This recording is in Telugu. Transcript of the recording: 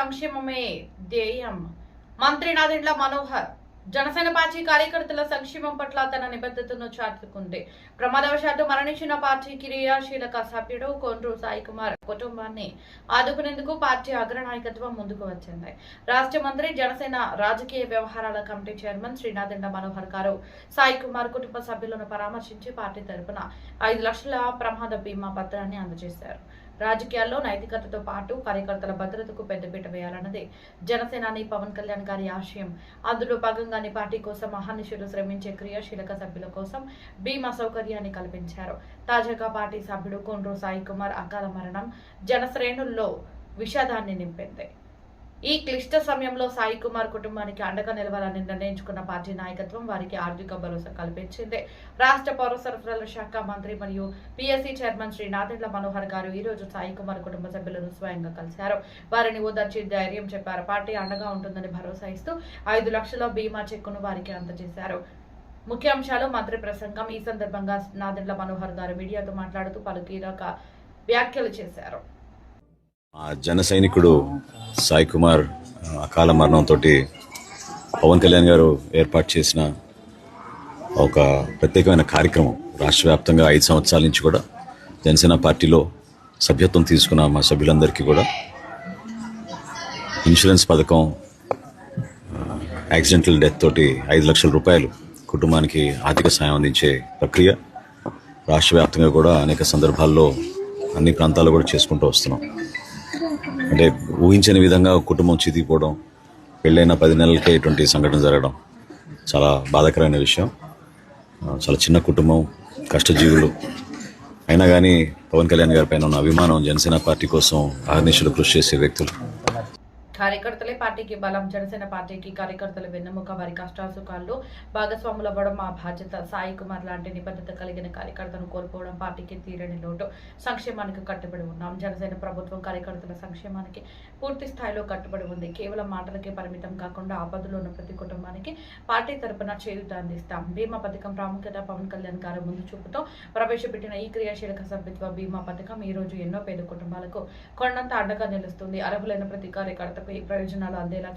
సంక్షేమమే ధ్యేయం. మంత్రి నాదెండ్ల మనోహర్ జనసేన పార్టీ కార్యకర్తల సంక్షేమం పట్ల తన నిబద్ధతను చాటుకుంది. ప్రమాదవశాత్తు మరణించిన పార్టీ క్రియాశీలక సభ్యుడు కొండ్రు సాయి కుమార్ కుటుంబాన్ని ఆదుకునేందుకు పార్టీ అగ్రనాయకత్వం ముందుకు వచ్చింది. రాష్ట్ర మంత్రి జనసేన రాజకీయ వ్యవహారాల కమిటీ చైర్మన్ శ్రీ నాదెండ్ల మనోహర్ గారు సాయి కుమార్ కుటుంబ సభ్యులను పరామర్శించి పార్టీ తరపున 5 లక్షల ప్రమాద బీమా పత్రాన్ని అందజేశారు. రాజకీయాల్లో నైతికతతో పాటు కార్యకర్తల భద్రతకు పెద్దపీట వేయాలన్నది జనసేనాని పవన్ కళ్యాణ్ గారి ఆశయం. అందులో భాగంగానే పార్టీ కోసం అహర్నిశలు శ్రమించే క్రియాశీలక సభ్యుల కోసం బీమా సౌకర్యాన్ని కల్పించారు. తాజాగా పార్టీ సభ్యుడు కొండ్రు సాయి కుమార్ అకాల మరణం జనశ్రేణుల్లో విషాదాన్ని నింపింది. ఈ క్లిష్ట సమయంలో సాయి కుమార్ కుటుంబానికి అండగా నిలవాలని నిర్ణయించుకున్న పార్టీ నాయకత్వం వారికి ఆర్థిక భరోసా కల్పించింది. రాష్ట్ర పౌర సరఫరాల శాఖ మంత్రి మరియు పిఎస్సి చైర్మన్ శ్రీ నాదెండ్ల మనోహర్ గారు ఈ రోజు సాయి కుమార్ కుటుంబ సభ్యులను స్వయంగా కలిశారు. వారిని ఓదార్చి ధైర్యం చెప్పారు. పార్టీ అండగా ఉంటుందని భరోసా ఇస్తూ 5 లక్షల బీమా చెక్కును వారికి అందజేశారు. ముఖ్యాంశాలు మంత్రి ప్రసంగం. ఈ సందర్భంగా నాదెండ్ల మనోహర్ గారు మీడియాతో మాట్లాడుతూ పలు కీలక వ్యాఖ్యలు చేశారు. జన సైనికుడు సాయి కుమార్ అకాల మరణంతో పవన్ కళ్యాణ్ గారు ఏర్పాటు చేసిన ఒక ప్రత్యేకమైన కార్యక్రమం. రాష్ట్ర వ్యాప్తంగా 5 సంవత్సరాల నుంచి కూడా జనసేన పార్టీలో సభ్యత్వం తీసుకున్న మా సభ్యులందరికీ కూడా ఇన్సూరెన్స్ పథకం, యాక్సిడెంటల్ డెత్ తోటి 5 లక్షల రూపాయలు కుటుంబానికి ఆర్థిక సాయం అందించే ప్రక్రియ రాష్ట్ర వ్యాప్తంగా కూడా అనేక సందర్భాల్లో అన్ని ప్రాంతాల్లో కూడా చేసుకుంటూ వస్తున్నాం. అంటే ఊహించని విధంగా కుటుంబం చితికిపోవడం, పెళ్ళైన 10 నెలలకే ఇటువంటి సంఘటన జరగడం చాలా బాధాకరమైన విషయం. చాలా చిన్న కుటుంబం, కష్టజీవులు అయినా కానీ పవన్ కళ్యాణ్ గారి పైన ఉన్న అభిమానం, జనసేన పార్టీ కోసం అహర్నిశలు కృషి చేసే వ్యక్తులు. కార్యకర్తలే పార్టీకి బలం. జనసేన పార్టీకి కార్యకర్తల వెన్నెముక. వారి కష్టాసుఖాల్లో భాగస్వాములవ్వడం మా బాధ్యత. సాయి కుమార్ లాంటి నిబద్ధత కలిగిన కార్యకర్తను కోల్పోవడం పార్టీకి తీరని లోటు. సంక్షేమానికి కట్టుబడి ఉన్నాం. జనసేన ప్రభుత్వం కార్యకర్తల సంక్షేమానికి పూర్తి స్థాయిలో కట్టుబడి ఉంది. కేవలం మాటలకే పరిమితం కాకుండా ఆపదలో ఉన్న ప్రతి కుటుంబానికి పార్టీ తరపున చేయూత అందిస్తాం. బీమా పథకం ప్రాముఖ్యత పవన్ కళ్యాణ్ గారు ముందు చూపుతో ప్రవేశపెట్టిన ఈ క్రియాశీలక సభ్యత్వ బీమా పథకం ఈ రోజు ఎన్నో పేద కుటుంబాలకు కొండంత అండగా నిలుస్తుంది. అర్హులైన ప్రతి కార్యకర్తకు ఈ ప్రయోజనాలు అందేలా